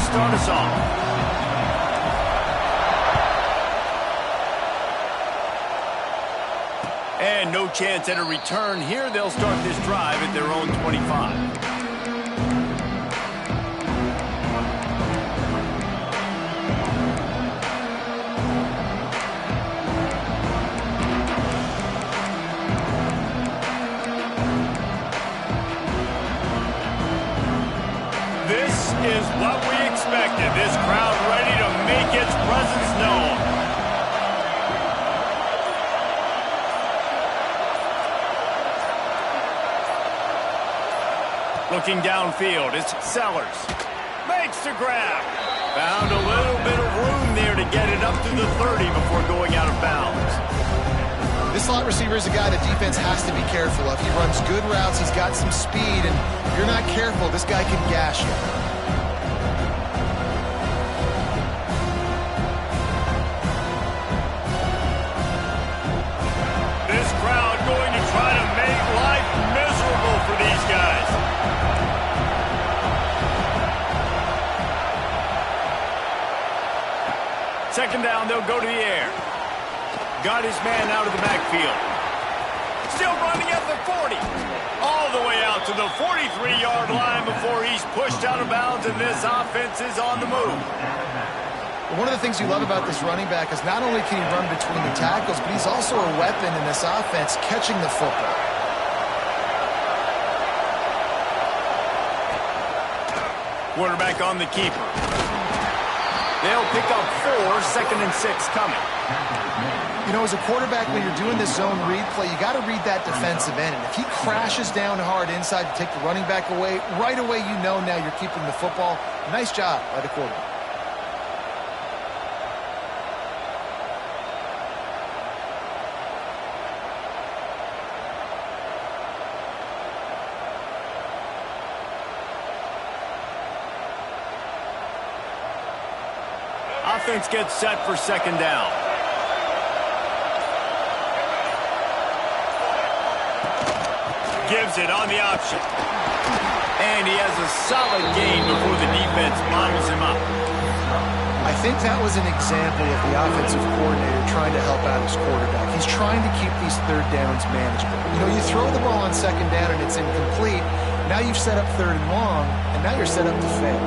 start us off. And no chance at a return here. They'll start this drive at their own 25. This is what we expected. This crowd ready to make its presence known. Looking downfield, it's Sellers. Makes the grab. Found a little bit of room there to get it up to the 30 before going out of bounds. This slot receiver is a guy the defense has to be careful of. He runs good routes, he's got some speed, and if you're not careful, this guy can gash you. This crowd going to try to make life miserable for these guys. Second down, they'll go to the air. Got his man out of the backfield. Still running at the 40. All the way out to the 43-yard line before he's pushed out of bounds, and this offense is on the move. One of the things you love about this running back is not only can he run between the tackles, but he's also a weapon in this offense catching the football. Quarterback on the keeper. They'll pick up 4, 2nd and 6 coming. You know, as a quarterback, when you're doing this zone read play, you got to read that defensive end. And if he crashes down hard inside to take the running back away, right away you know now you're keeping the football. Nice job by the quarterback. Offense gets set for second down. Gives it on the option. And he has a solid gain before the defense bottoms him up. I think that was an example of the offensive coordinator trying to help out his quarterback. He's trying to keep these third downs manageable. You know, you throw the ball on second down and it's incomplete. Now you've set up third and long, and now you're set up to fail.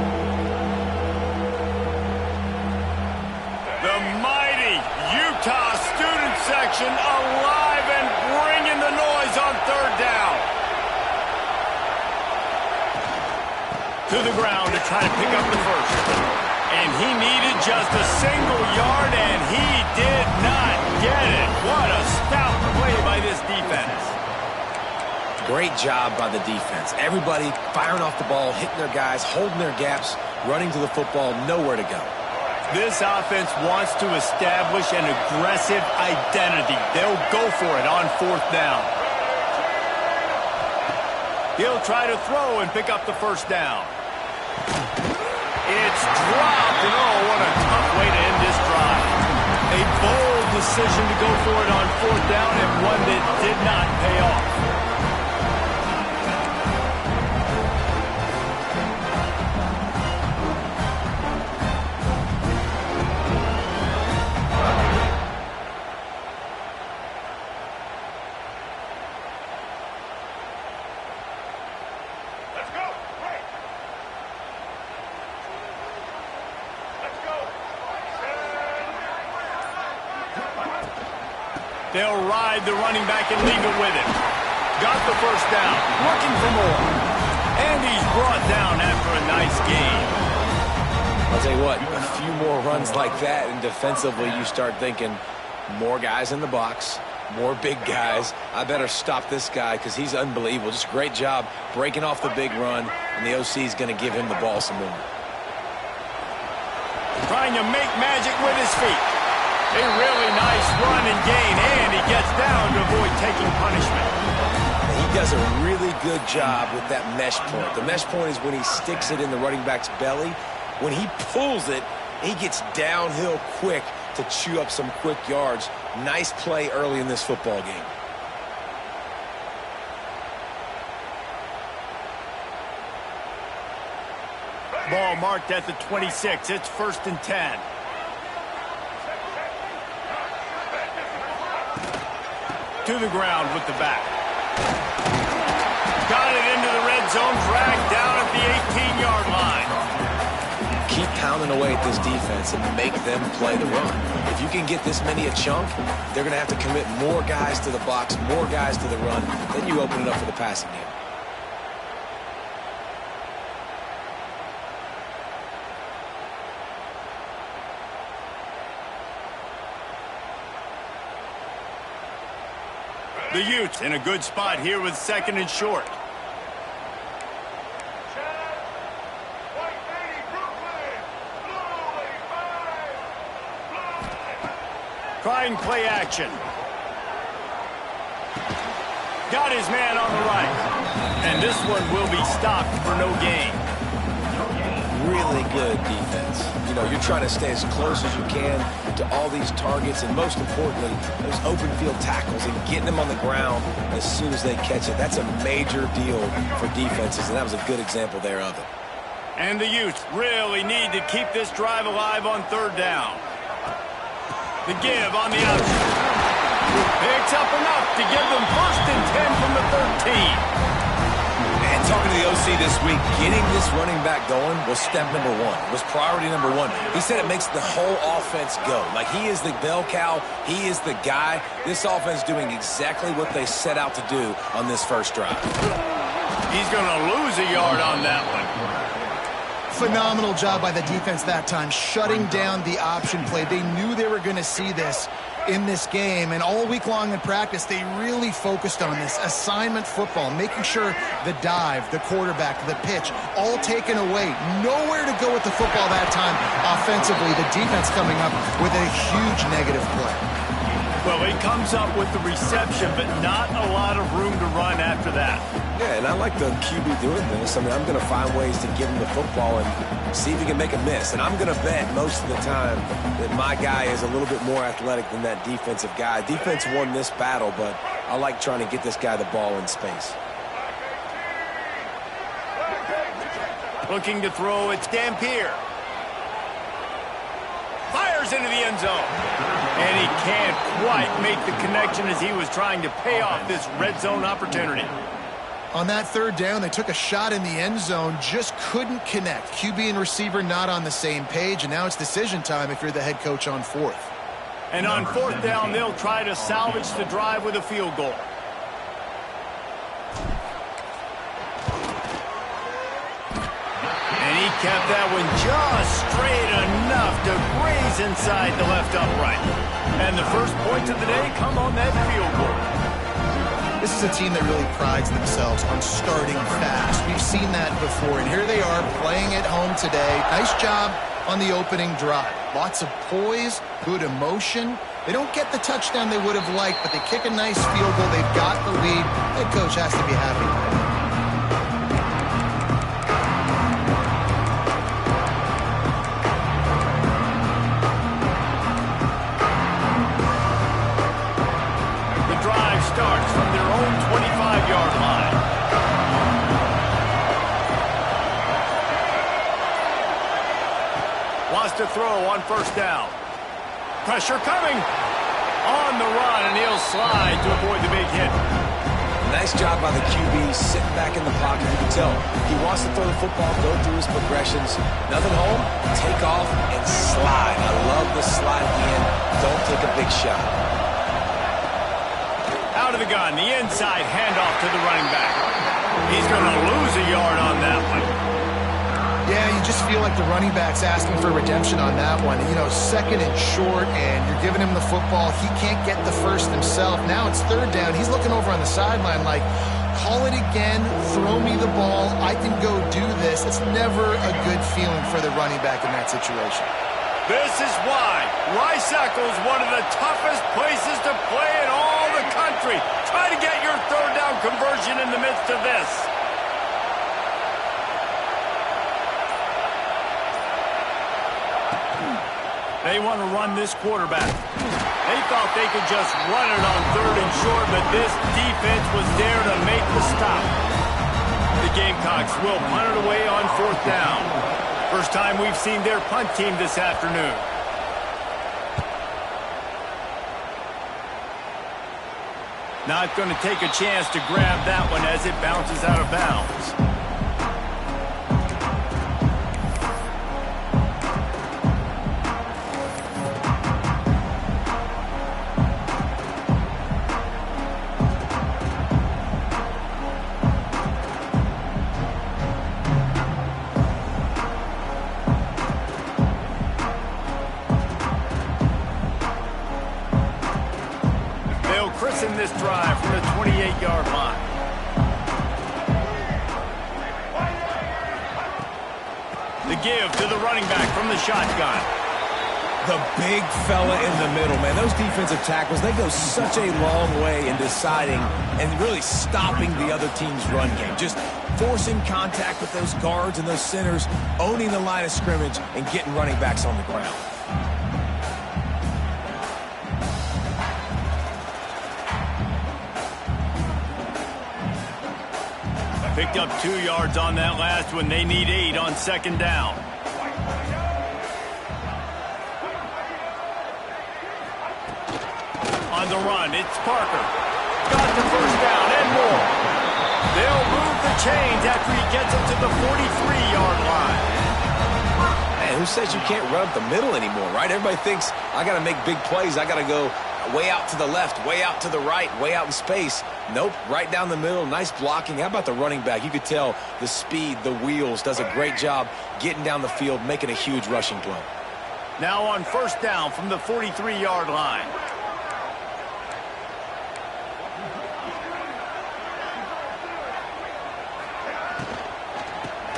The mighty Utah student section alive and bringing the noise on third down. To the ground to try to pick up the first. And he needed just a single yard, and he did not get it. What a stout play by this defense. Great job by the defense. Everybody firing off the ball, hitting their guys, holding their gaps, running to the football, nowhere to go. This offense wants to establish an aggressive identity. They'll go for it on fourth down. He'll try to throw and pick up the first down. It's dropped, and oh, what a tough way to end this drive. A bold decision to go for it on fourth down, and one that did not pay off. They'll ride the running back and leave it with him. Got the first down, looking for more. And he's brought down after a nice game. I'll tell you what, a few more runs like that, and defensively you start thinking, more guys in the box, more big guys. I better stop this guy because he's unbelievable. Just a great job breaking off the big run, and the OC is going to give him the ball some more. Trying to make magic with his feet. A really nice run and gain, and he gets down to avoid taking punishment. He does a really good job with that mesh point. The mesh point is when he sticks it in the running back's belly. When he pulls it, he gets downhill quick to chew up some quick yards. Nice play early in this football game. Ball marked at the 26. It's 1st and 10. To the ground with the back. Got it into the red zone. Drag down at the 18-yard line. Keep pounding away at this defense and make them play the run. If you can get this many a chunk, they're going to have to commit more guys to the box, more guys to the run. Then you open it up for the passing game. The Utes in a good spot here with 2nd and short. Trying play action. Got his man on the right. And this one will be stopped for no gain. Really good defense. You know, you're trying to stay as close as you can to all these targets, and most importantly, those open field tackles and getting them on the ground as soon as they catch it. That's a major deal for defenses, and that was a good example there of it. And the Utes really need to keep this drive alive on 3rd down. The give on the outside. Picks up enough to give them 1st and 10 from the 13. And talking to the OC this week, getting this running back going was step number 1, was priority number 1. He said it makes the whole offense go. Like, he is the bell cow, he is the guy. This offense doing exactly what they set out to do on this first drive. He's going to lose a yard on that one. Phenomenal job by the defense that time, shutting down the option play. They knew they were going to see this in this game, and all week long in practice, they really focused on this assignment football, making sure the dive, the quarterback, the pitch, all taken away. Nowhere to go with the football that time offensively. The defense coming up with a huge negative play. Well, he comes up with the reception, but not a lot of room to run after that. Yeah, and I like the QB doing this. I mean, I'm going to find ways to give him the football and see if he can make a miss. And I'm going to bet most of the time that my guy is a little bit more athletic than that defensive guy. Defense won this battle, but I like trying to get this guy the ball in space. Looking to throw, it's Dampier. Fires into the end zone. And he can't quite make the connection as he was trying to pay off this red zone opportunity. On that 3rd down, they took a shot in the end zone, just couldn't connect. QB and receiver not on the same page, and now it's decision time if you're the head coach on 4th. And on 4th down, they'll try to salvage the drive with a field goal. And he kept that one just straight enough to graze inside the left upright. And the first points of the day come on that field goal. This is a team that really prides themselves on starting fast. We've seen that before, and here they are playing at home today. Nice job on the opening drive. Lots of poise, good emotion. They don't get the touchdown they would have liked, but they kick a nice field goal. They've got the lead. Head coach has to be happy. Starts from their own 25-yard line. Wants to throw on 1st down. Pressure coming. On the run, and he'll slide to avoid the big hit. Nice job by the QB sitting back in the pocket. You can tell he wants to throw the football, go through his progressions. Nothing home, take off, and slide. I love the slide at the end. Don't take a big shot. Out of the gun, the inside handoff to the running back. He's going to lose a yard on that one. Yeah, you just feel like the running back's asking for redemption on that one. You know, 2nd and short, and you're giving him the football. He can't get the first himself. Now it's 3rd down. He's looking over on the sideline like, call it again, throw me the ball, I can go do this. It's never a good feeling for the running back in that situation. This is why Rice-Eccles, one of the toughest places to play in all the country. Try to get your 3rd down conversion in the midst of this. They want to run this quarterback. They thought they could just run it on 3rd and short, but this defense was there to make the stop. The Gamecocks will punt it away on 4th down. First time we've seen their punt team this afternoon. Not going to take a chance to grab that one as it bounces out of bounds. In this drive from the 28-yard line. The give to the running back from the shotgun. The big fella in the middle, man. Those defensive tackles, they go such a long way in deciding and really stopping the other team's run game. Just forcing contact with those guards and those centers, owning the line of scrimmage, and getting running backs on the ground. Picked up 2 yards on that last one. They need 8 on second down. On the run, it's Parker. Got the first down and more. They'll move the chains after he gets it to the 43-yard line. Man, who says you can't run up the middle anymore, right? Everybody thinks, I got to make big plays. I got to go way out to the left, way out to the right, way out in space. Nope, right down the middle, nice blocking. How about the running back? You could tell the speed, the wheels, does a great job getting down the field, making a huge rushing play. Now on first down from the 43-yard line.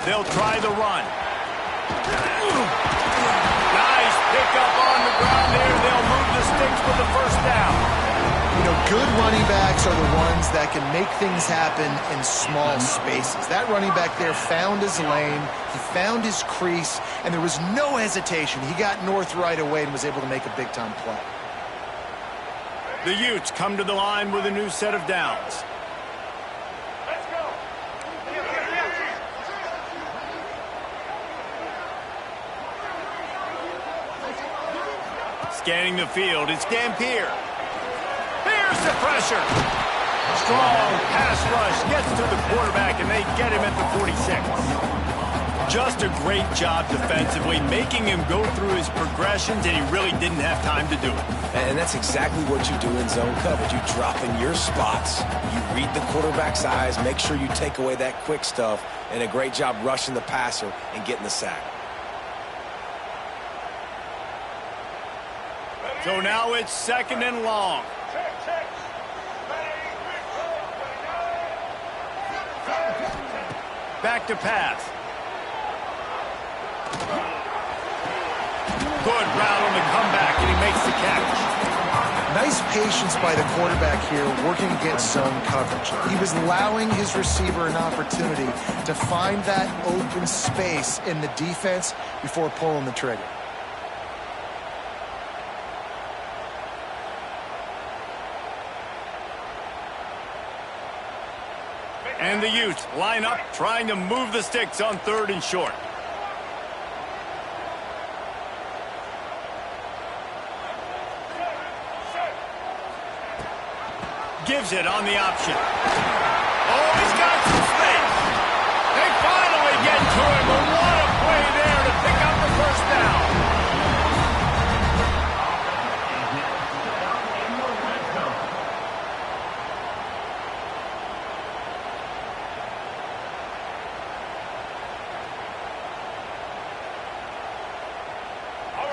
They'll try the run. Nice pickup on the ground there. They'll move the sticks with the first down. You know, good running backs are the ones that can make things happen in small spaces. That running back there found his lane, he found his crease, and there was no hesitation. He got north right away and was able to make a big-time play. The Utes come to the line with a new set of downs. Let's go. Scanning the field, it's Dampier. Here's the pressure. Strong pass rush gets to the quarterback, and they get him at the 46. Just a great job defensively, making him go through his progressions, and he really didn't have time to do it. And that's exactly what you do in zone coverage. You drop in your spots, you read the quarterback's eyes, make sure you take away that quick stuff, and a great job rushing the passer and getting the sack. So now it's second and long. Back to pass. Good route on the comeback, and he makes the catch. Nice patience by the quarterback here working against zone coverage. He was allowing his receiver an opportunity to find that open space in the defense before pulling the trigger. And the Utes line up, trying to move the sticks on third and short. Gives it on the option. Oh, he's got some space. They finally get to him, but what a play there to pick up the first down.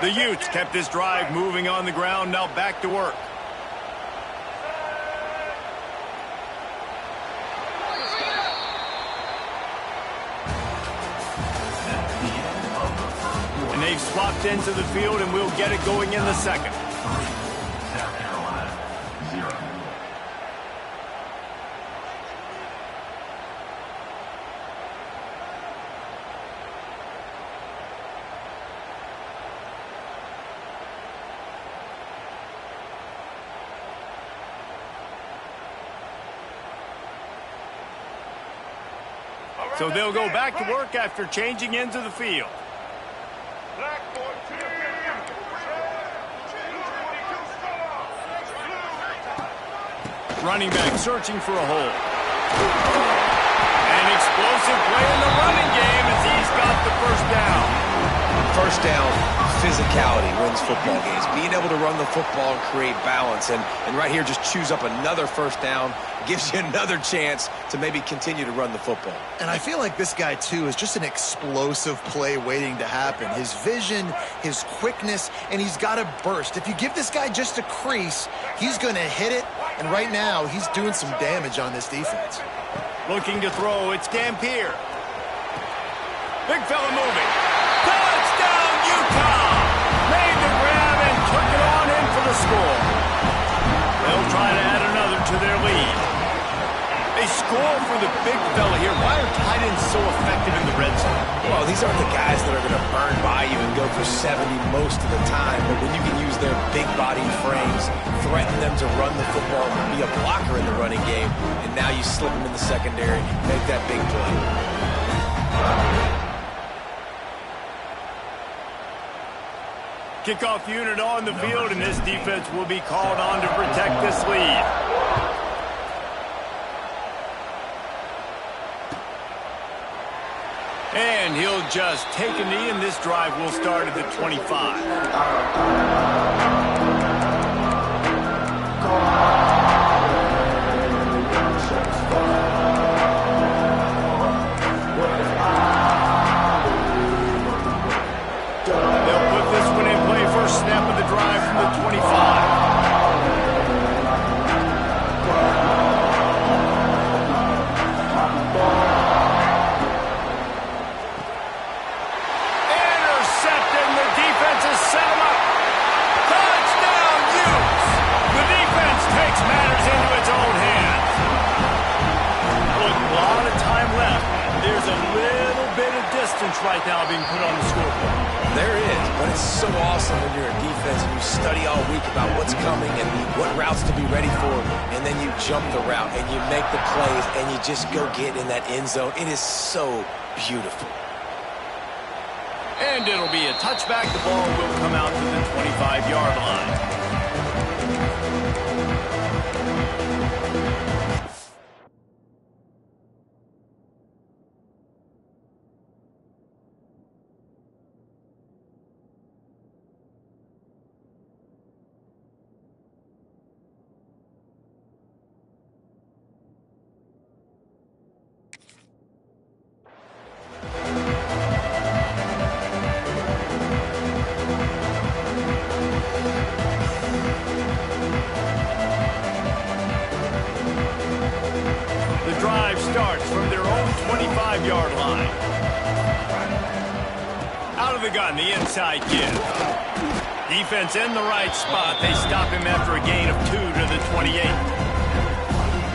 The Utes kept this drive moving on the ground, now back to work. And they've swapped into the field, and we'll get it going in the second. So they'll go back to work after changing into the field. Running back searching for a hole. An explosive play in the running game as he's got the first down. First down, physicality wins football games. Being able to run the football and create balance. And right here, just choose up another first down. Gives you another chance to maybe continue to run the football. And I feel like this guy, too, is just an explosive play waiting to happen. His vision, his quickness, and he's got a burst. If you give this guy just a crease, he's going to hit it. And right now, he's doing some damage on this defense. Looking to throw, it's Dampier. Big fella moving. Touchdown, Utah! Made the grab and took it on in for the score. They'll try to add another to their lead. They score for the big fella here. Why are tight ends so effective in the red zone? Well, these aren't the guys that are going to burn by you and go for 70 most of the time. But when you can use their big-bodied frames, threaten them to run the football, be a blocker in the running game, and now you slip them in the secondary, make that big play. Kickoff unit on the field, and this defense will be called on to protect this lead. And he'll just take a knee, and this drive will start at the 25. They'll put this one in play. First snap of the drive from the 25. Right now being put on the scoreboard. There is, but it's so awesome when you're a defense and you study all week about what's coming and what routes to be ready for, and then you jump the route and you make the plays and you just go get in that end zone. It is so beautiful. And it'll be a touchback. The ball will come out to the 25-yard line. Starts from their own 25-yard line. Out of the gun, the inside give. Defense in the right spot. They stop him after a gain of 2 to the 28.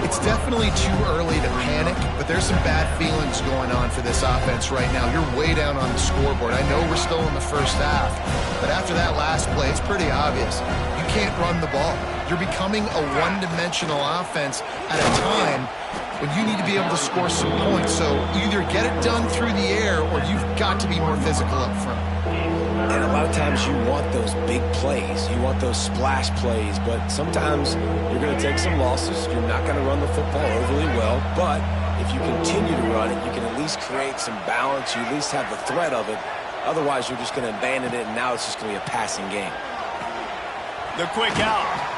It's definitely too early to panic, but there's some bad feelings going on for this offense right now. You're way down on the scoreboard. I know we're still in the first half, but after that last play, it's pretty obvious. You can't run the ball. You're becoming a one-dimensional offense at a time when you need to be able to score some points. So either get it done through the air or you've got to be more physical up front. And a lot of times you want those big plays. You want those splash plays. But sometimes you're going to take some losses. You're not going to run the football overly well. But if you continue to run it, you can at least create some balance. You at least have the threat of it. Otherwise, you're just going to abandon it, and now it's just going to be a passing game. The quick out.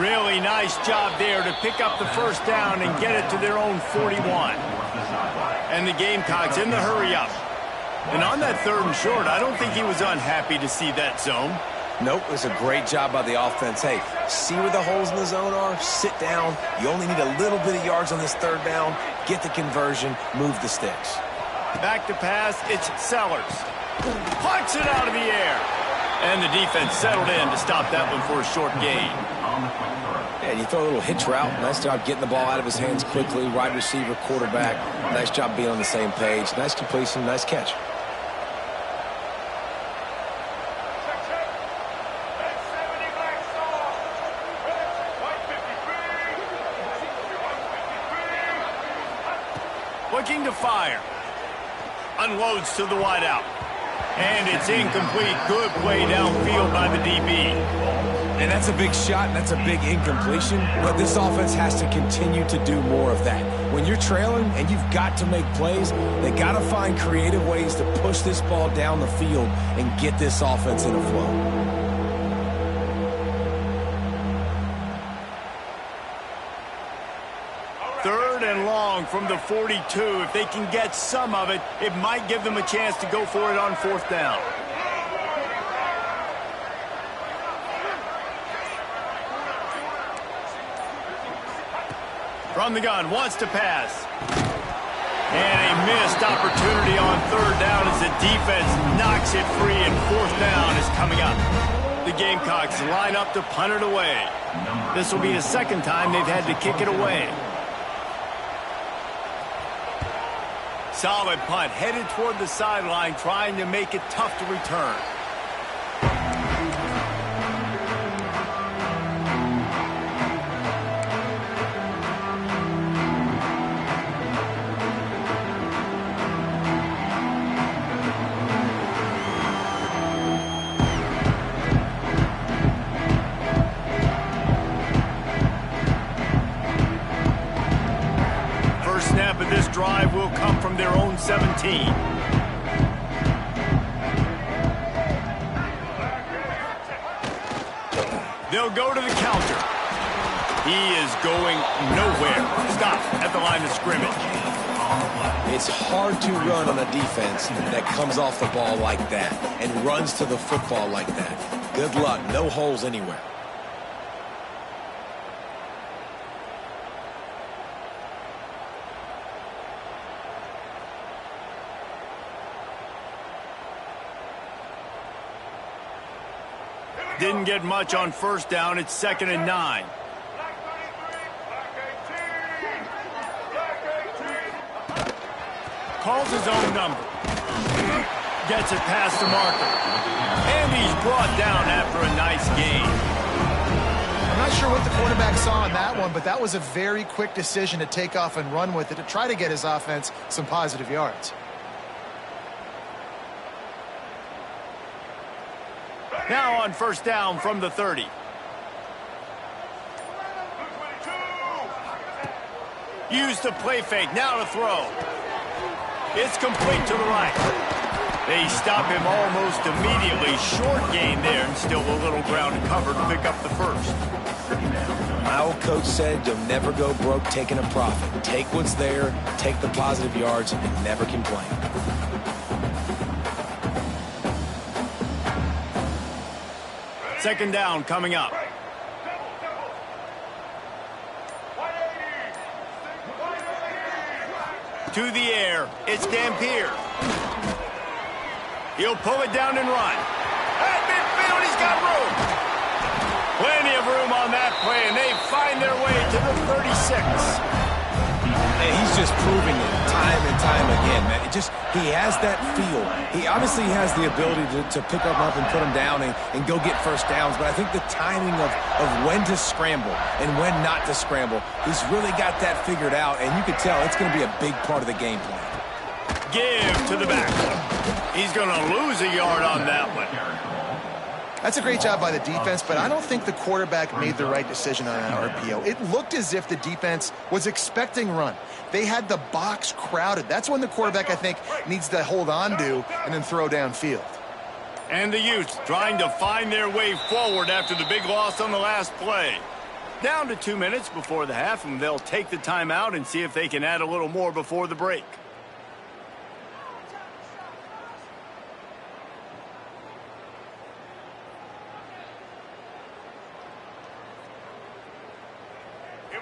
Really nice job there to pick up the first down and get it to their own 41. And the Gamecocks in the hurry up. And on that 3rd and short, I don't think he was unhappy to see that zone. Nope, it was a great job by the offense. Hey, see where the holes in the zone are? Sit down. You only need a little bit of yards on this 3rd down. Get the conversion. Move the sticks. Back to pass. It's Sellers. Punts it out of the air. And the defense settled in to stop that one for a short gain. Yeah, you throw a little hitch route. Nice job getting the ball out of his hands quickly. Wide receiver, quarterback. Nice job being on the same page. Nice completion, nice catch. Looking to fire. Unloads to the wideout. And it's incomplete. Good play downfield by the DB. And that's a big shot, and that's a big incompletion. But this offense has to continue to do more of that. When you're trailing and you've got to make plays, they got to find creative ways to push this ball down the field and get this offense in a flow. Third and long from the 42. If they can get some of it, it might give them a chance to go for it on fourth down. From the gun, wants to pass. And a missed opportunity on third down as the defense knocks it free, and fourth down is coming up. The Gamecocks line up to punt it away. This will be the second time they've had to kick it away. Solid punt, headed toward the sideline, trying to make it tough to return. Snap of this drive will come from their own 17. They'll go to the counter. He is going nowhere. Stop at the line of scrimmage. It's hard to run on a defense that comes off the ball like that and runs to the football like that. Good luck. No holes anywhere. Didn't get much on first down. It's 2nd and 9. Calls his own number. Gets it past the marker. And he's brought down after a nice gain. I'm not sure what the quarterback saw in that one, but that was a very quick decision to take off and run with it to try to get his offense some positive yards. Now on first down from the 30. Use the play fake. Now to throw. It's complete to the right. They stop him almost immediately. Short gain there, and still a little ground to cover to pick up the first. My old coach said you'll never go broke taking a profit. Take what's there, take the positive yards, and never complain. Second down coming up. To the air, it's Dampier. He'll pull it down and run. At midfield, he's got room. Plenty of room on that play, and they find their way to the 36. And he's just proving it time and time again, man. He has that feel. He obviously has the ability to pick them up and put them down and go get first downs, but I think the timing of when to scramble and when not to scramble, he's really got that figured out, and you can tell it's going to be a big part of the game plan. Give to the back. He's going to lose a yard on that one. That's a great job by the defense, but I don't think the quarterback made the right decision on that RPO. It looked as if the defense was expecting run. They had the box crowded. That's when the quarterback, I think, needs to hold on to and then throw downfield. And the Utes trying to find their way forward after the big loss on the last play. Down to 2 minutes before the half, and they'll take the timeout and see if they can add a little more before the break.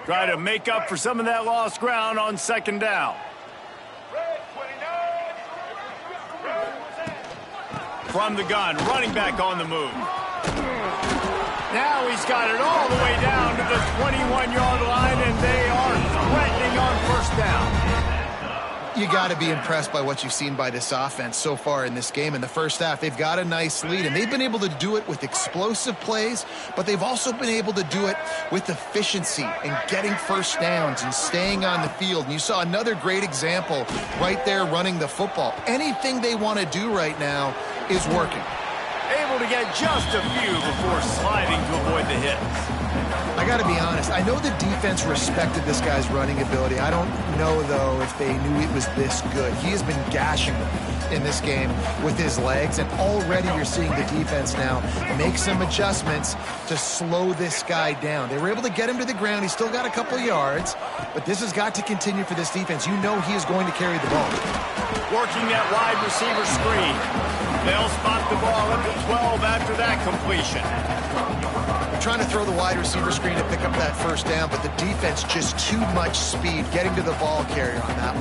Try to make up for some of that lost ground on second down. From the gun, running back on the move. Now he's got it all the way down to the 21-yard line, and they are threatening on first down. You got to be impressed by what you've seen by this offense so far in this game. In the first half, they've got a nice lead, and they've been able to do it with explosive plays, but they've also been able to do it with efficiency and getting first downs and staying on the field. And you saw another great example right there running the football. Anything they want to do right now is working. Able to get just a few before sliding to avoid the hits. I got to be honest, I know the defense respected this guy's running ability. I don't know, though, if they knew it was this good. He has been gashing them in this game with his legs, and already you're seeing the defense now make some adjustments to slow this guy down. They were able to get him to the ground. He's still got a couple yards, but this has got to continue for this defense. You know he is going to carry the ball. Working that wide receiver screen. They'll spot the ball at the 12 after that completion. Trying to throw the wide receiver screen to pick up that first down, but the defense just too much speed getting to the ball carrier on that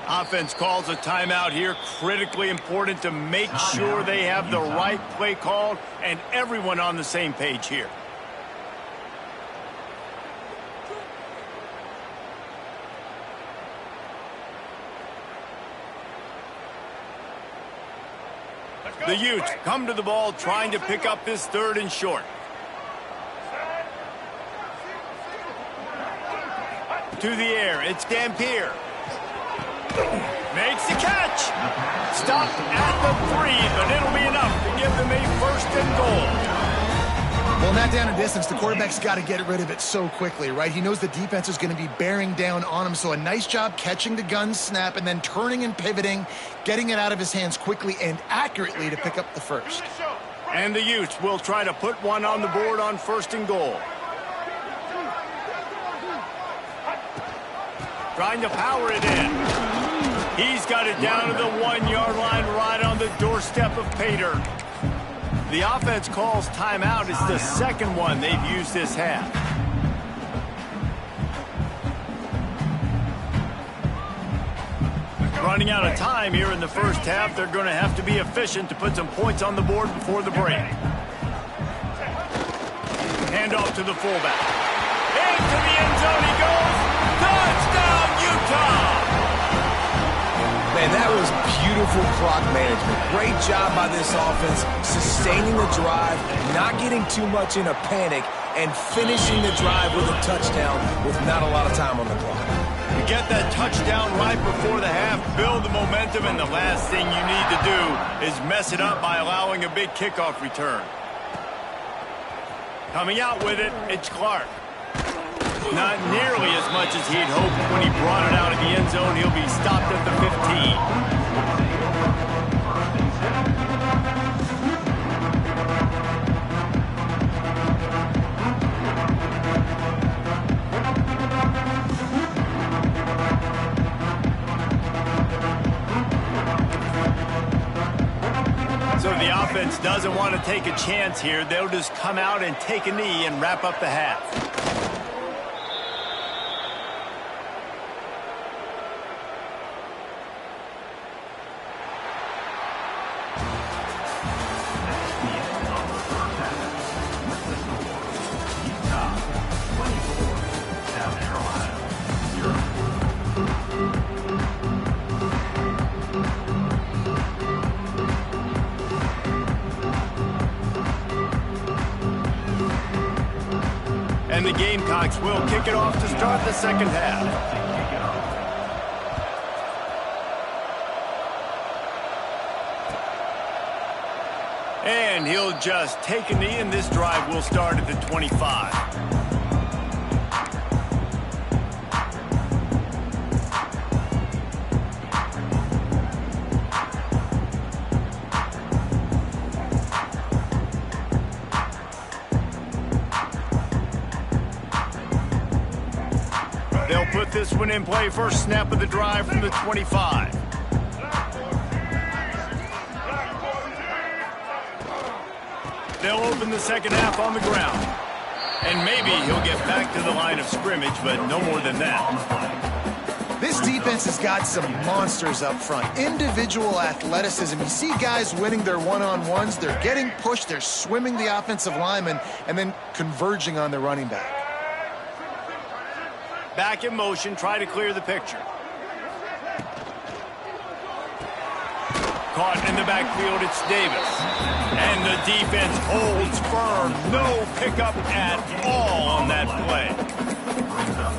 one. Offense calls a timeout here. Critically important to make sure they have the right play called and everyone on the same page here. The Utes come to the ball trying to pick up this 3rd and short. To the air, it's Dampier. Makes the catch. Stopped at the 3, but it'll be enough to give them a 1st and goal. Well, not down in distance, the quarterback's got to get rid of it so quickly, right? He knows the defense is going to be bearing down on him, so a nice job catching the gun snap and then turning and pivoting, getting it out of his hands quickly and accurately to pick up the 1st. And the Utes will try to put one on the board on 1st and goal. Trying to power it in. He's got it down to the 1-yard line right on the doorstep of Pater. The offense calls timeout. It's the 2nd one they've used this half. Running out of time here in the first half. They're going to have to be efficient to put some points on the board before the break. Hand off to the fullback. Into the end zone he goes. Touchdown, Utah! Man, that was beautiful clock management. Great job by this offense, sustaining the drive, not getting too much in a panic, and finishing the drive with a touchdown with not a lot of time on the clock. You get that touchdown right before the half, build the momentum, and the last thing you need to do is mess it up by allowing a big kickoff return. Coming out with it, it's Clark. Not nearly as much as he'd hoped when he brought it out of the end zone. He'll be stopped at the 15. So the offense doesn't want to take a chance here. They'll just come out and take a knee and wrap up the half. And the Gamecocks will kick it off to start the 2nd half. And he'll just take a knee, and this drive will start at the 25. They'll put this one in play. First snap of the drive from the 25. They'll open the 2nd half on the ground. And maybe he'll get back to the line of scrimmage, but no more than that. This defense has got some monsters up front. Individual athleticism. You see guys winning their one-on-ones. They're getting pushed. They're swimming the offensive lineman and then converging on the running back. Back in motion, try to clear the picture. Caught in the backfield, it's Davis. And the defense holds firm. No pickup at all on that play.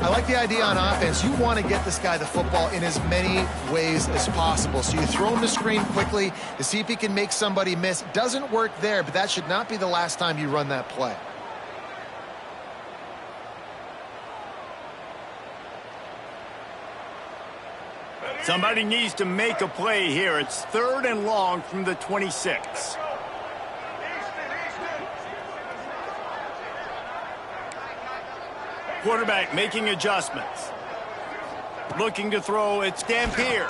I like the idea on offense. You want to get this guy the football in as many ways as possible. So you throw him the screen quickly to see if he can make somebody miss. Doesn't work there, but that should not be the last time you run that play. Somebody needs to make a play here. It's 3rd and long from the 26. Quarterback making adjustments. Looking to throw, it's Dampier.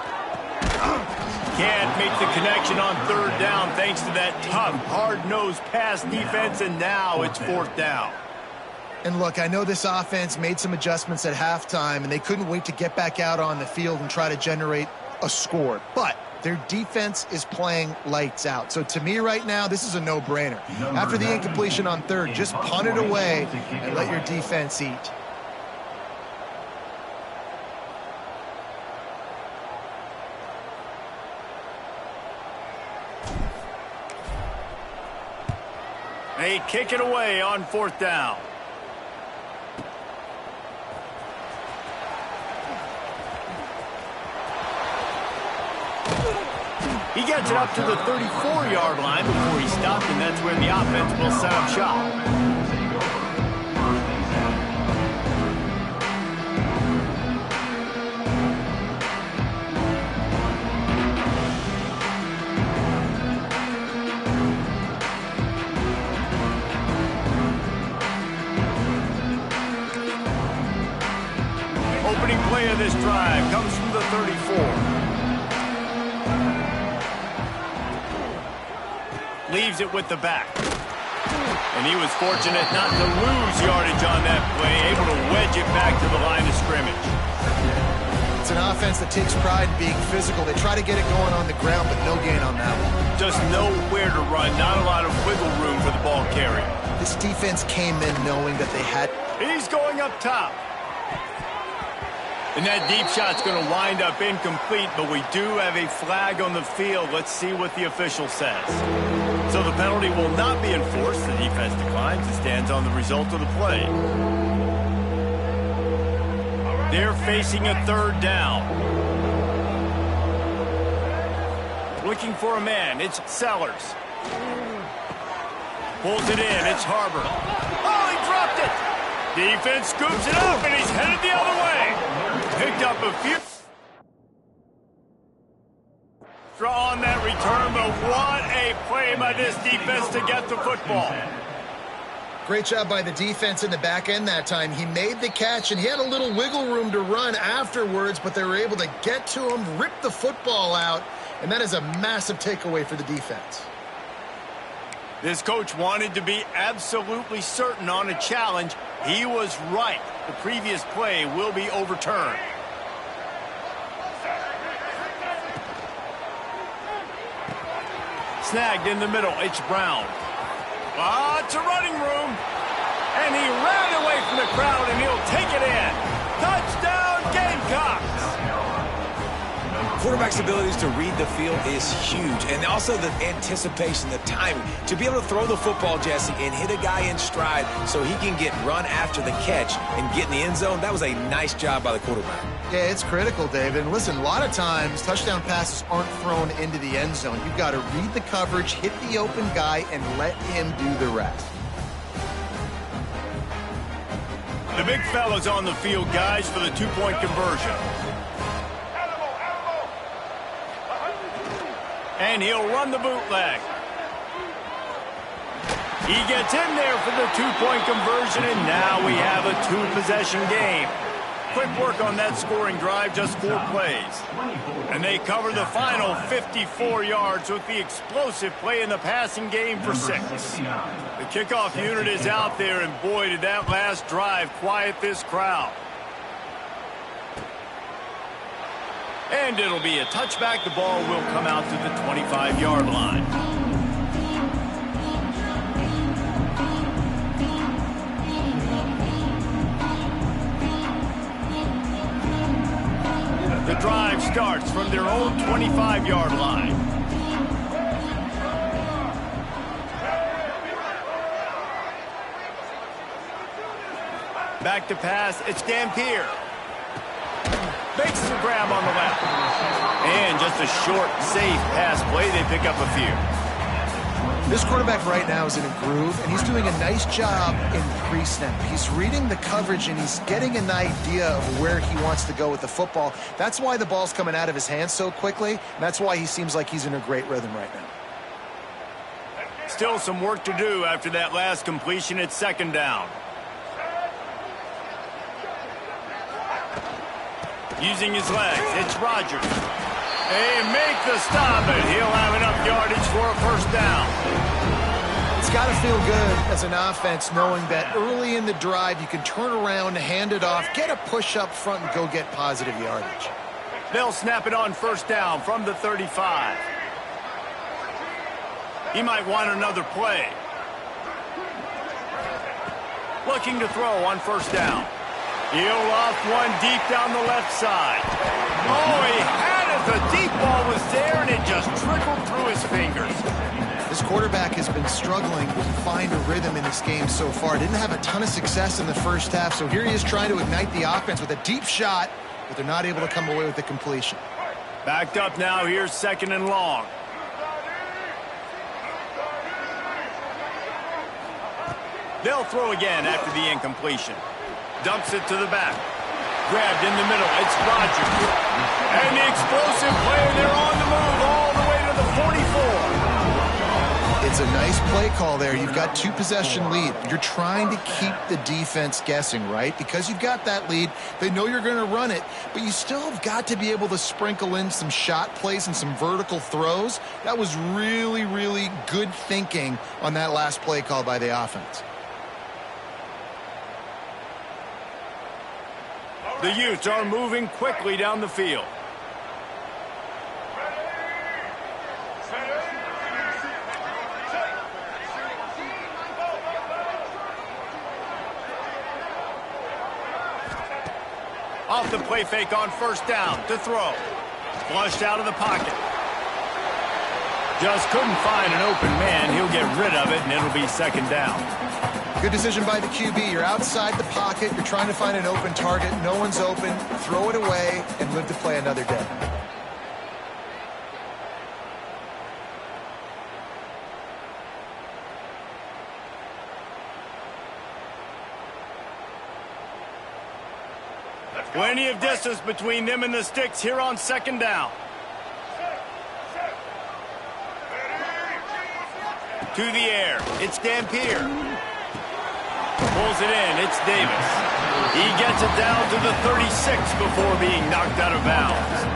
Can't make the connection on 3rd down thanks to that tough, hard-nosed pass defense, and now it's 4th down. And look, I know this offense made some adjustments at halftime, and they couldn't wait to get back out on the field and try to generate a score. But their defense is playing lights out. So to me right now, this is a no-brainer. After the incompletion on 3rd, just punt it away and let your defense eat. They kick it away on 4th down. He gets it up to the 34-yard line before he stopped, and that's where the offense will set up shop. Opening play of this drive comes from the 34. Leaves it with the back. And he was fortunate not to lose yardage on that play, able to wedge it back to the line of scrimmage. It's an offense that takes pride in being physical. They try to get it going on the ground, but no gain on that one. Just nowhere to run, not a lot of wiggle room for the ball carrier. This defense came in knowing that they had... He's going up top. And that deep shot's going to wind up incomplete, but we do have a flag on the field. Let's see what the official says. So the penalty will not be enforced. The defense declines and stands on the result of the play. They're facing a 3rd down. Looking for a man. It's Sellers. Pulls it in. It's Harbor. Oh, he dropped it. Defense scoops it up, and he's headed the other way. Picked up a few... on that return, but what a play by this defense to get the football. Great job by the defense in the back end that time. He made the catch, and he had a little wiggle room to run afterwards, but they were able to get to him, rip the football out, and that is a massive takeaway for the defense. This coach wanted to be absolutely certain on a challenge. He was right. The previous play will be overturned. Snagged in the middle, it's Brown. Lots of running room. And he ran away from the crowd, and he'll take it in. Touchdown, Gamecocks. Quarterback's abilities to read the field is huge, and also the anticipation, the timing. To be able to throw the football, Jesse, and hit a guy in stride so he can get run after the catch and get in the end zone, that was a nice job by the quarterback. Yeah, it's critical, David. And listen, a lot of times touchdown passes aren't thrown into the end zone. You've got to read the coverage, hit the open guy, and let him do the rest. The big fella's on the field, guys, for the two-point conversion. And he'll run the bootleg. He gets in there for the two-point conversion, and now we have a two-possession game. Quick work on that scoring drive, just 4 plays. And they cover the final 54 yards with the explosive play in the passing game for 6. The kickoff unit is out there, and boy, did that last drive quiet this crowd. And it'll be a touchback. The ball will come out to the 25-yard line. drive starts from their own 25-yard line. Back to pass, it's Dampier. Makes the grab on the left. And just a short, safe pass play. They pick up a few. This quarterback right now is in a groove, and he's doing a nice job in pre-snap. He's reading the coverage, and he's getting an idea of where he wants to go with the football. That's why the ball's coming out of his hands so quickly, and that's why he seems like he's in a great rhythm right now. Still some work to do after that last completion at second down. Using his legs, it's Rodgers. They make the stop, and he'll have enough yardage for a first down. It's got to feel good as an offense knowing that early in the drive you can turn around, hand it off, get a push up front, and go get positive yardage. They'll snap it on first down from the 35. He might want another play. Looking to throw on first down. He'll off one deep down the left side. Oh, he had it. The deep ball was there, and it just trickled through his fingers. This quarterback has been struggling to find a rhythm in this game so far. Didn't have a ton of success in the first half, so here he is trying to ignite the offense with a deep shot, but they're not able to come away with the completion. Backed up now. Here's second and long. They'll throw again after the incompletion. Dumps it to the back. Grabbed in the middle. It's Rodgers. And the explosive play. They're on the move all the way to the 44. It's a nice play call there. You've got two-possession lead. You're trying to keep the defense guessing, right? Because you've got that lead, they know you're going to run it, but you still have got to be able to sprinkle in some shot plays and some vertical throws. That was really, really good thinking on that last play call by the offense. The Utes are moving quickly down the field. Off the play fake on first down to throw. Flushed out of the pocket. Just couldn't find an open man. He'll get rid of it, and it'll be second down. Good decision by the QB. You're outside the pocket. You're trying to find an open target. No one's open. Throw it away and live to play another day. Plenty of distance between them and the sticks here on second down. To the air. It's Dampier. Pulls it in. It's Davis. He gets it down to the 36 before being knocked out of bounds.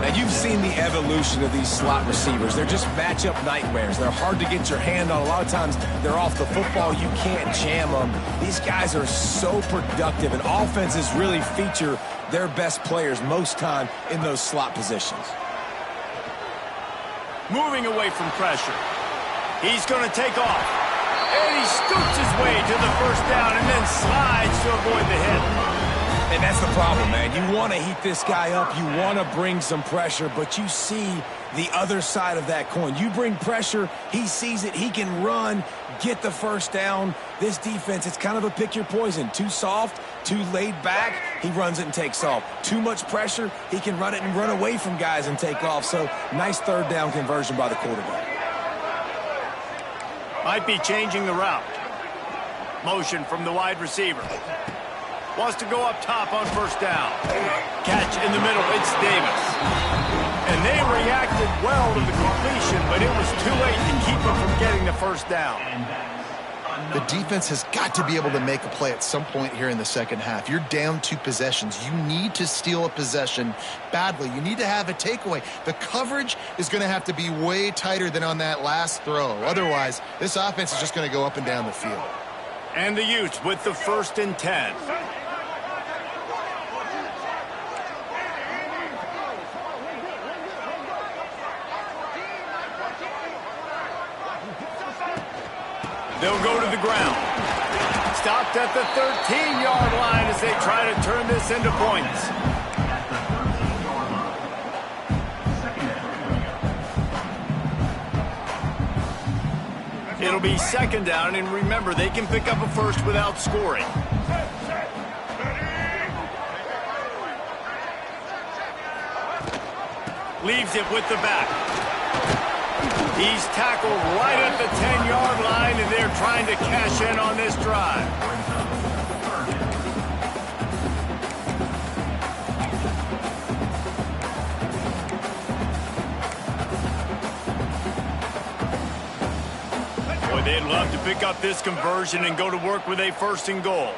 Now, you've seen the evolution of these slot receivers. They're just matchup nightmares. They're hard to get your hand on. A lot of times, they're off the football. You can't jam them. These guys are so productive, and offenses really feature their best players most time in those slot positions. Moving away from pressure. He's going to take off. And he scoots his way to the first down and then slides to avoid the hit. And that's the problem, man. You want to heat this guy up. You want to bring some pressure, but you see the other side of that coin. You bring pressure, he sees it, he can run, get the first down. This defense, it's kind of a pick your poison. Too soft, too laid back, he runs it and takes off. Too much pressure, he can run it and run away from guys and take off. So, nice third down conversion by the quarterback. Might be changing the route. Motion from the wide receiver. Wants to go up top on first down. Catch in the middle, it's Davis. And they reacted well to the completion, but it was too late to keep them from getting the first down. The defense has got to be able to make a play at some point here in the second half. You're down 2 possessions. You need to steal a possession badly. You need to have a takeaway. The coverage is going to have to be way tighter than on that last throw. Otherwise, this offense is just going to go up and down the field. And the Utes with the 1st and 10. They'll go to the ground. Stopped at the 13-yard line as they try to turn this into points. It'll be second down, and remember, they can pick up a first without scoring. Leaves it with the back. He's tackled right at the 10-yard line, and they're trying to cash in on this drive. Boy, they'd love to pick up this conversion and go to work with a first and goal.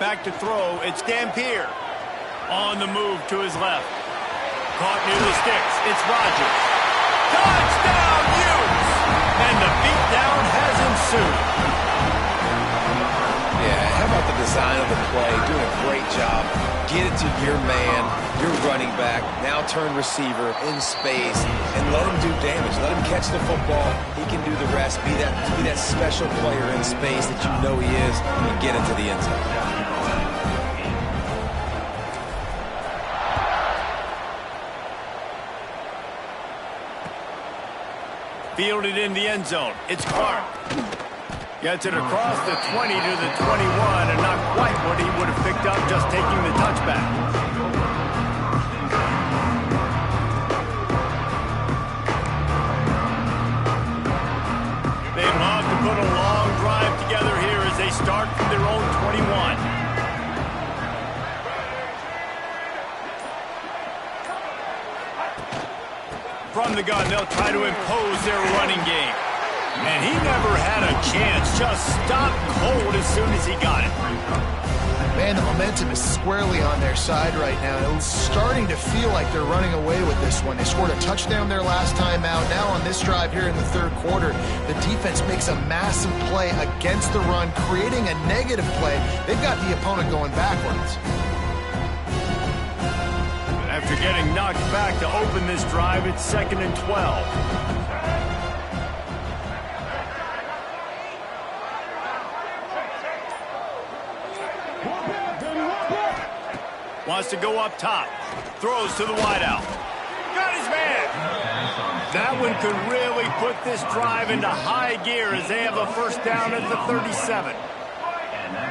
Back to throw, it's Dampier. On the move to his left. Caught near the sticks, it's Rodgers. Touchdown, Hughes! And the beatdown has ensued. Yeah, how about the design of the play? Doing a great job. Get it to your man, your running back, now turn receiver in space, and let him do damage. Let him catch the football. He can do the rest. Be that special player in space that you know he is, and get into the end zone. Fielded in the end zone. It's Clark. Gets it across the 20 to the 21, and not quite what he would have picked up just taking the touchback. They love to put a long drive together here as they start from their own 21. From the gun, they'll try to impose their running game. And he never had a chance. Just stopped cold as soon as he got it. Man, the momentum is squarely on their side right now. It's starting to feel like they're running away with this one. They scored a touchdown their last time out. Now on this drive here in the third quarter, the defense makes a massive play against the run, creating a negative play. They've got the opponent going backwards. After getting knocked back to open this drive, it's 2nd and 12. Wants to go up top. Throws to the wideout. Got his man. That one could really put this drive into high gear as they have a first down at the 37.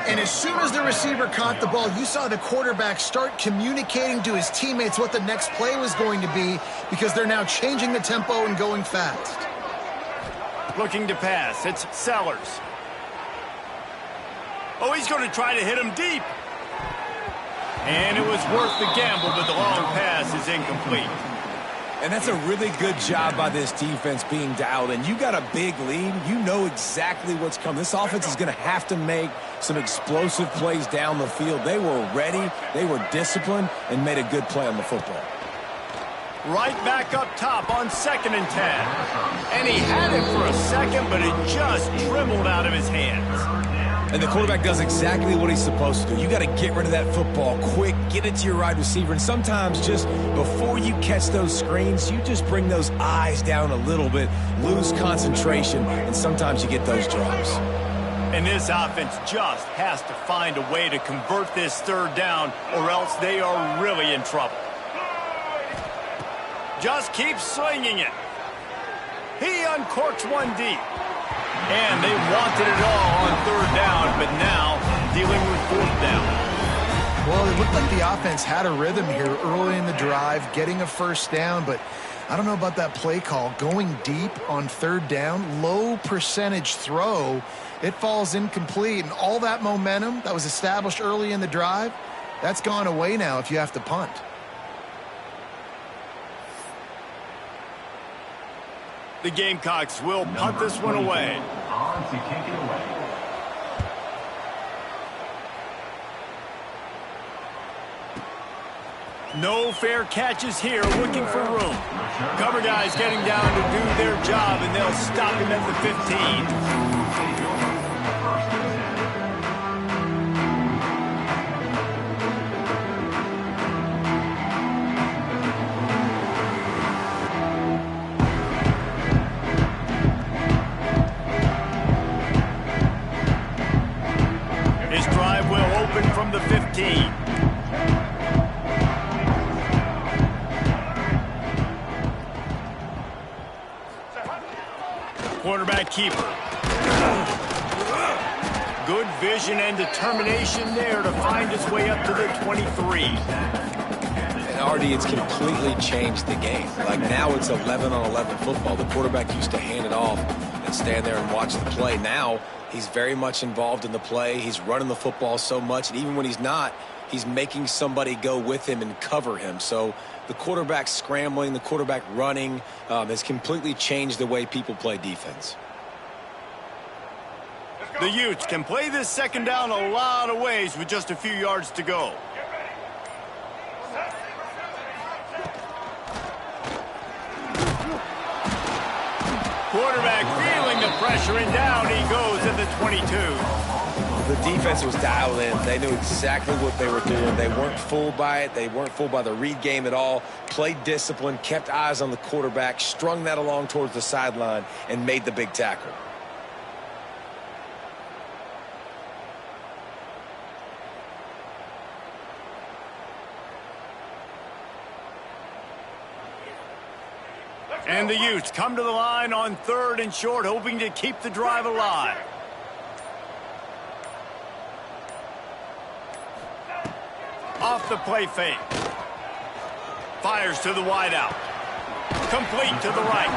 And as soon as the receiver caught the ball, you saw the quarterback start communicating to his teammates what the next play was going to be, because they're now changing the tempo and going fast. Looking to pass. It's Sellers. Oh, he's going to try to hit him deep. And it was worth the gamble, but the long pass is incomplete. And that's a really good job by this defense being dialed in. You got a big lead. You know exactly what's coming. This offense is going to have to make some explosive plays down the field. They were ready, they were disciplined, and made a good play on the football. Right back up top on 2nd and 10. And he had it for a second, but it just dribbled out of his hands. And the quarterback does exactly what he's supposed to do. You got to get rid of that football quick, get it to your wide receiver, and sometimes just before you catch those screens, you just bring those eyes down a little bit, lose concentration, and sometimes you get those drops. And this offense just has to find a way to convert this third down, or else they are really in trouble. Just keep slinging it. He uncorks one deep. And they wanted it all on third down, but now dealing with fourth down. Well, it looked like the offense had a rhythm here early in the drive, getting a first down, but I don't know about that play call. Going deep on third down, low percentage throw, it falls incomplete, and all that momentum that was established early in the drive, that's gone away now if you have to punt. The Gamecocks will punt this one away. No fair catches here, looking for room. Cover guys getting down to do their job, and they'll stop him at the 15. From the 15. that keeper. Good vision and determination there to find his way up to the 23. And Artie, it's completely changed the game. Like now it's 11-on-11 football. The quarterback used to hand it off and stand there and watch the play. Now he's very much involved in the play. He's running the football so much, and even when he's not, he's making somebody go with him and cover him. So the quarterback scrambling, the quarterback running has completely changed the way people play defense. The Utes can play this second down a lot of ways with just a few yards to go. Quarterback feeling the pressure, and down he goes at the 22. The defense was dialed in. They knew exactly what they were doing. They weren't fooled by it. They weren't fooled by the read game at all. Played discipline, kept eyes on the quarterback, strung that along towards the sideline, and made the big tackle. And the Utes come to the line on 3rd and short, hoping to keep the drive alive. Off the play fake. Fires to the wideout. Complete to the right.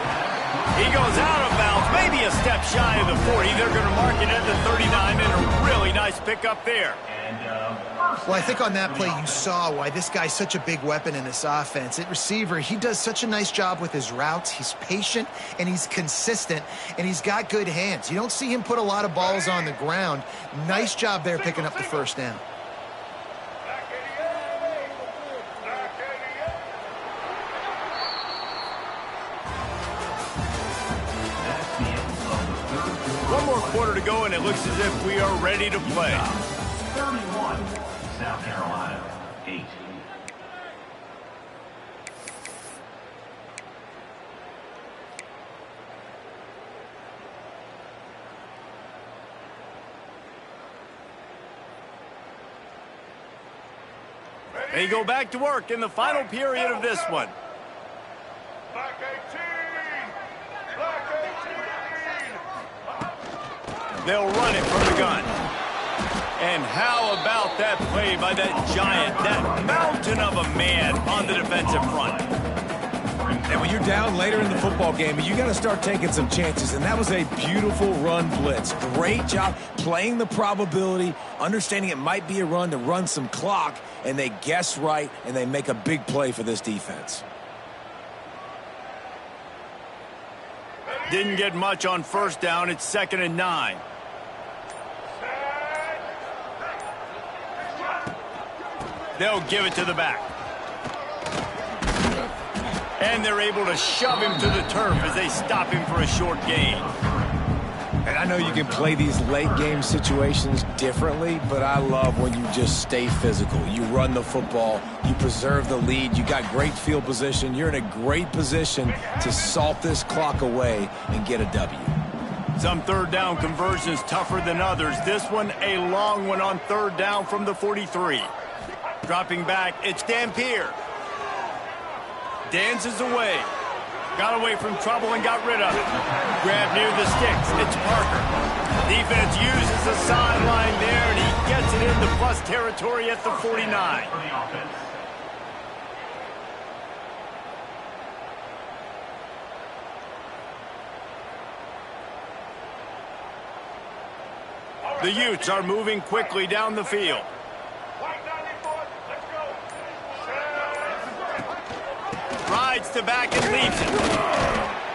He goes out of bounds, maybe a step shy of the 40. They're going to mark it at the 39, and a really nice pickup there. Well, I think on that play you saw why this guy's such a big weapon in this offense. At receiver, he does such a nice job with his routes. He's patient, and he's consistent, and he's got good hands. You don't see him put a lot of balls on the ground. Nice job there picking up the first down. One more quarter to go, and it looks as if we are ready to play. 31, South Carolina, 8. They go back to work in the final period of this one. They'll run it from the gun. And how about that play by that giant, that mountain of a man on the defensive front? And when you're down later in the football game, you got to start taking some chances. And that was a beautiful run blitz. Great job playing the probability, understanding it might be a run to run some clock, and they guess right, and they make a big play for this defense. Didn't get much on first down. It's 2nd and 9. They'll give it to the back. And they're able to shove him to the turf as they stop him for a short gain. And I know you can play these late game situations differently, but I love when you just stay physical. You run the football, you preserve the lead, you got great field position, you're in a great position to salt this clock away and get a W. Some third down conversions tougher than others. This one a long one on 3rd down from the 43. Dropping back, it's Dampier. Dances away. Got away from trouble and got rid of it. Grab near the sticks. It's Parker. Defense uses the sideline there, and he gets it into plus territory at the 49. The Utes are moving quickly down the field. Rides to back and leaves it.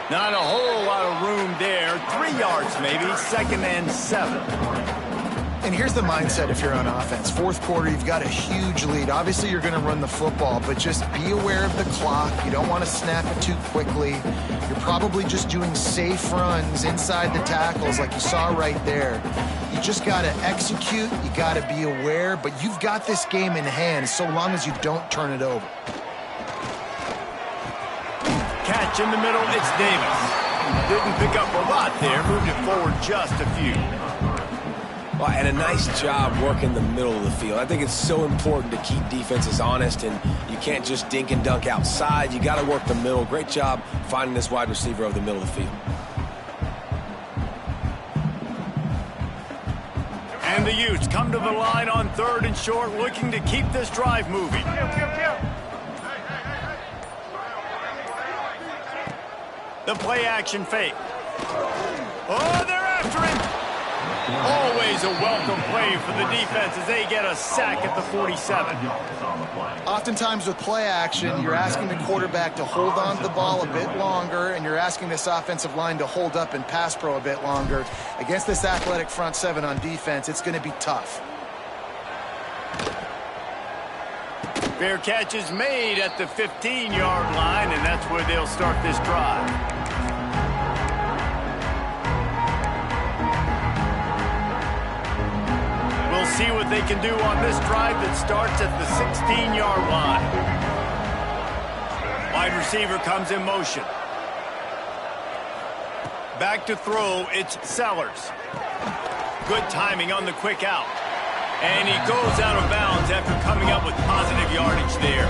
Not a whole lot of room there. 3 yards maybe. 2nd and 7. And here's the mindset if you're on offense. 4th quarter, you've got a huge lead. Obviously, you're going to run the football, but just be aware of the clock. You don't want to snap it too quickly. You're probably just doing safe runs inside the tackles like you saw right there. You just got to execute. You got to be aware, but you've got this game in hand so long as you don't turn it over. Catch in the middle, it's Davis. Didn't pick up a lot there, moved it forward just a few. Well, and a nice job working the middle of the field. I think it's so important to keep defenses honest, and you can't just dink and dunk outside. You got to work the middle. Great job finding this wide receiver over the middle of the field. And the Utes come to the line on 3rd and short, looking to keep this drive moving. The play action fake. Oh, they're after him. Always a welcome play for the defense as they get a sack at the 47. Oftentimes with play action, you're asking the quarterback to hold on to the ball a bit longer, and you're asking this offensive line to hold up in pass pro a bit longer. Against this athletic front seven on defense, it's going to be tough. Fair catch is made at the 15-yard line, and that's where they'll start this drive. We'll see what they can do on this drive that starts at the 16-yard line. Wide receiver comes in motion. Back to throw, it's Sellers. Good timing on the quick out. And he goes out of bounds after coming up with positive yardage there.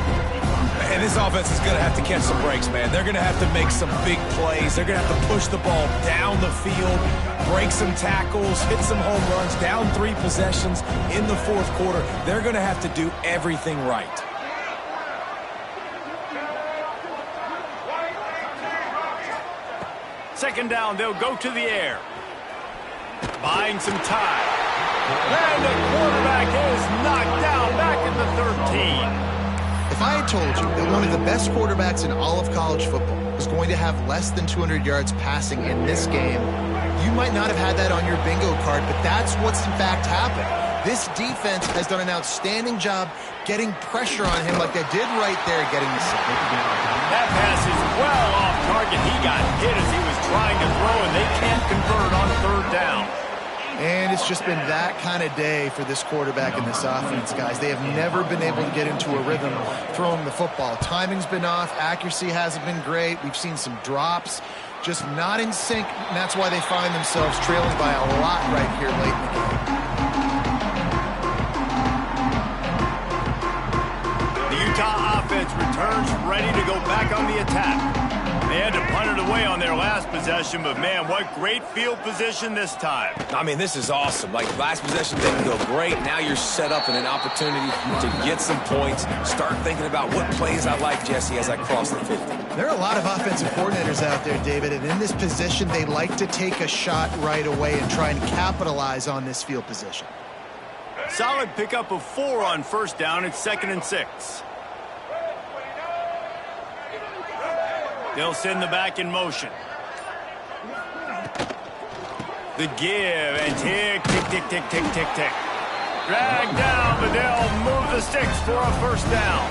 And this offense is going to have to catch some breaks, man. They're going to have to make some big plays. They're going to have to push the ball down the field, break some tackles, hit some home runs, down 3 possessions in the 4th quarter. They're going to have to do everything right. Second down, they'll go to the air. Buying some time. And the quarterback is knocked down back at the 13. If I had told you that one of the best quarterbacks in all of college football was going to have less than 200 yards passing in this game, you might not have had that on your bingo card, but that's what's in fact happened. This defense has done an outstanding job getting pressure on him like they did right there, getting the sack. That pass is well off target. He got hit as he was trying to throw, and they can't convert on 3rd down. And it's just been that kind of day for this quarterback and this offense, guys. They have never been able to get into a rhythm throwing the football. Timing's been off. Accuracy hasn't been great. We've seen some drops. Just not in sync, and that's why they find themselves trailing by a lot right here late in the game. The Utah offense returns ready to go back on the attack. They had to punt it away on their last possession, but man, what great field position this time. I mean, this is awesome. Like, last possession didn't go great. Now you're set up in an opportunity to get some points. Start thinking about what plays I like, Jesse, as I cross the 50. There are a lot of offensive coordinators out there, David, and in this position, they like to take a shot right away and try and capitalize on this field position. Solid pickup of 4 on 1st down. It's 2nd and 6. They'll send the back in motion. The give, and tick, tick, tick, tick, tick, tick, tick. Drag down, but they'll move the sticks for a 1st down.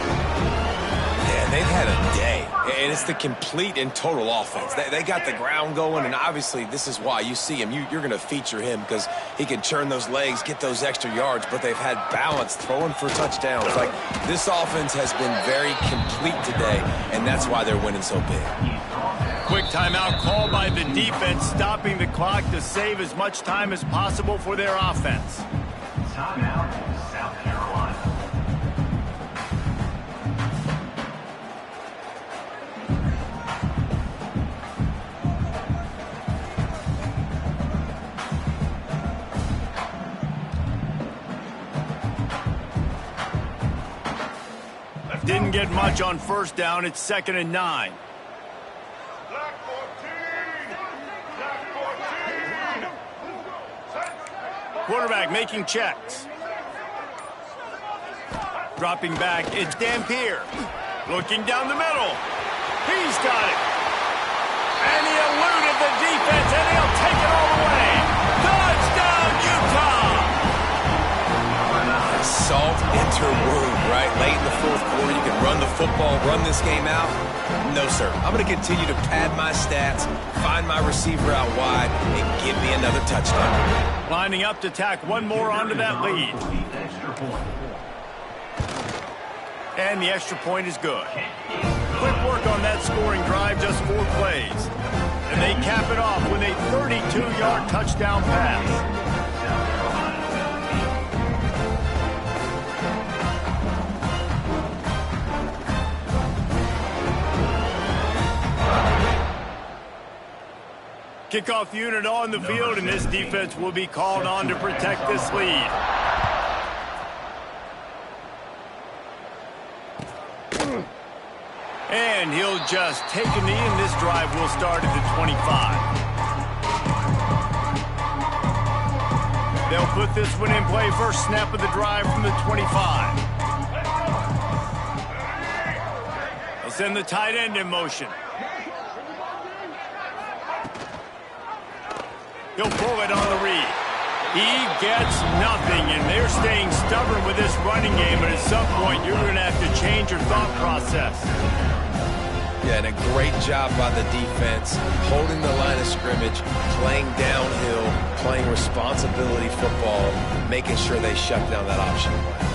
Yeah, they've had a day, and it's the complete and total offense. They got the ground going, and obviously this is why you see him. You're going to feature him because he can churn those legs, get those extra yards, but they've had balance throwing for touchdowns. Like, this offense has been very complete today, and that's why they're winning so big. Quick timeout called by the defense, stopping the clock to save as much time as possible for their offense. Timeout, South Carolina. Didn't get much on 1st down. It's 2nd and 9. Quarterback making checks. Dropping back, it's Dampier. Looking down the middle. He's got it. And he eluded the defense, and he'll take it all the way. Touchdown, Utah! Salt enter wound, right? Late in the 4th quarter, you can run the football, run this game out. No, sir. I'm going to continue to pad my stats, find my receiver out wide, and give me another touchdown. Lining up to tack one more onto that lead. And the extra point is good. Quick work on that scoring drive, just 4 plays. And they cap it off with a 32-yard touchdown pass. Kickoff unit on the field, and this defense will be called on to protect this lead. And he'll just take a knee, and this drive will start at the 25. They'll put this one in play. First snap of the drive from the 25. They'll send the tight end in motion. He'll pull it on the read. He gets nothing, and they're staying stubborn with this running game, but at some point you're going to have to change your thought process. Yeah, and a great job by the defense, holding the line of scrimmage, playing downhill, playing responsibility football, making sure they shut down that option play.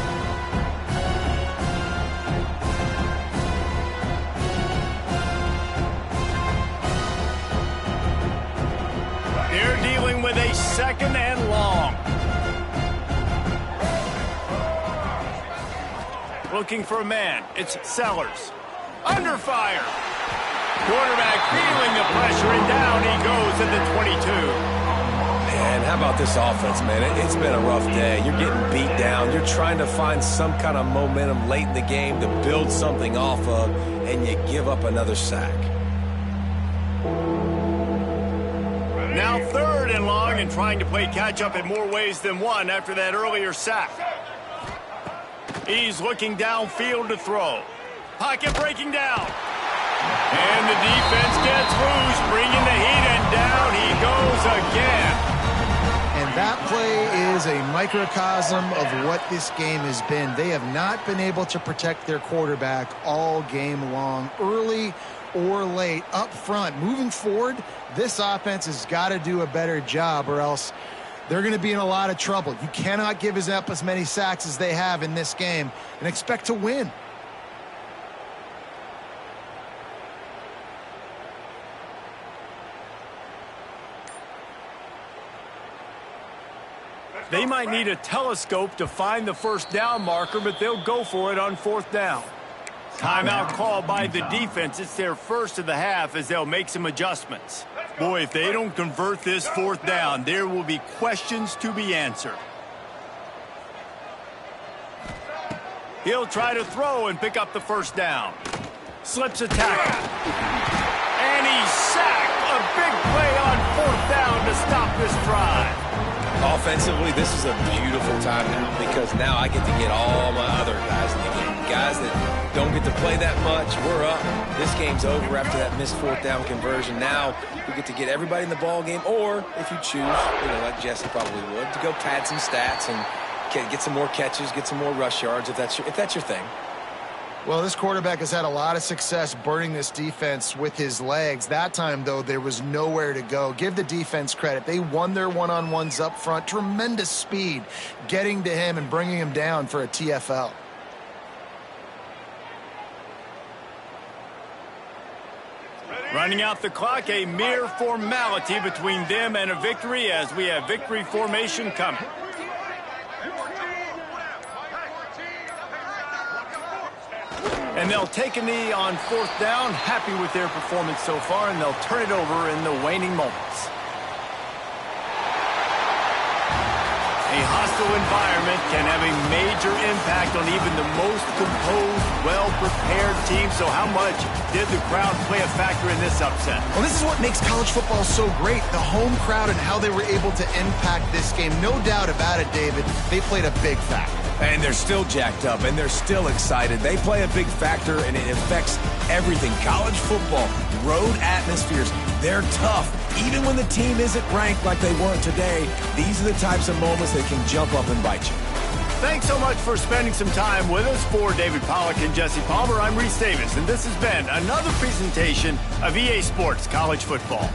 They're dealing with a second and long. Looking for a man. It's Sellers. Under fire. Quarterback feeling the pressure, and down he goes at the 22. Man, how about this offense, man? It's been a rough day. You're getting beat down. You're trying to find some kind of momentum late in the game to build something off of, and you give up another sack. Now third and long, and trying to play catch-up in more ways than one after that earlier sack. He's looking downfield to throw. Pocket breaking down. And the defense gets loose, bringing the heat, and down he goes again. And that play is a microcosm of what this game has been. They have not been able to protect their quarterback all game long, early or late, up front. Moving forward, this offense has got to do a better job, or else they're going to be in a lot of trouble. You cannot give up as many sacks as they have in this game and expect to win. They might need a telescope to find the first down marker, but they'll go for it on fourth down. Timeout called by the defense. It's their first of the half as they'll make some adjustments. Boy, if they don't convert this fourth down, there will be questions to be answered. He'll try to throw and pick up the first down. Slips a tackle. And he's sacked. A big play on fourth down to stop this drive. Offensively, this is a beautiful time now because now I get to get all my other guys in the game. Guys that don't get to play that much, we're up. This game's over after that missed fourth down conversion. Now we get to get everybody in the ball game, or if you choose, like Jesse probably would, to go pad some stats and get some more catches, get some more rush yards if that's your thing. Well, this quarterback has had a lot of success burning this defense with his legs. That time, though, there was nowhere to go. Give the defense credit. They won their one-on-ones up front. Tremendous speed getting to him and bringing him down for a TFL. Running out the clock, a mere formality between them and a victory as we have victory formation coming. And they'll take a knee on fourth down, happy with their performance so far, and they'll turn it over in the waning moments. A hostile environment can have a major impact on even the most composed, well-prepared team. So how much did the crowd play a factor in this upset? Well, this is what makes college football so great, the home crowd and how they were able to impact this game. No doubt about it, David, they played a big factor. And they're still jacked up, and they're still excited. They play a big factor, and it affects everything. College football, road atmospheres, they're tough. Even when the team isn't ranked like they weren't today, these are the types of moments that can jump up and bite you. Thanks so much for spending some time with us. For David Pollack and Jesse Palmer, I'm Reese Davis, and this has been another presentation of EA Sports College Football.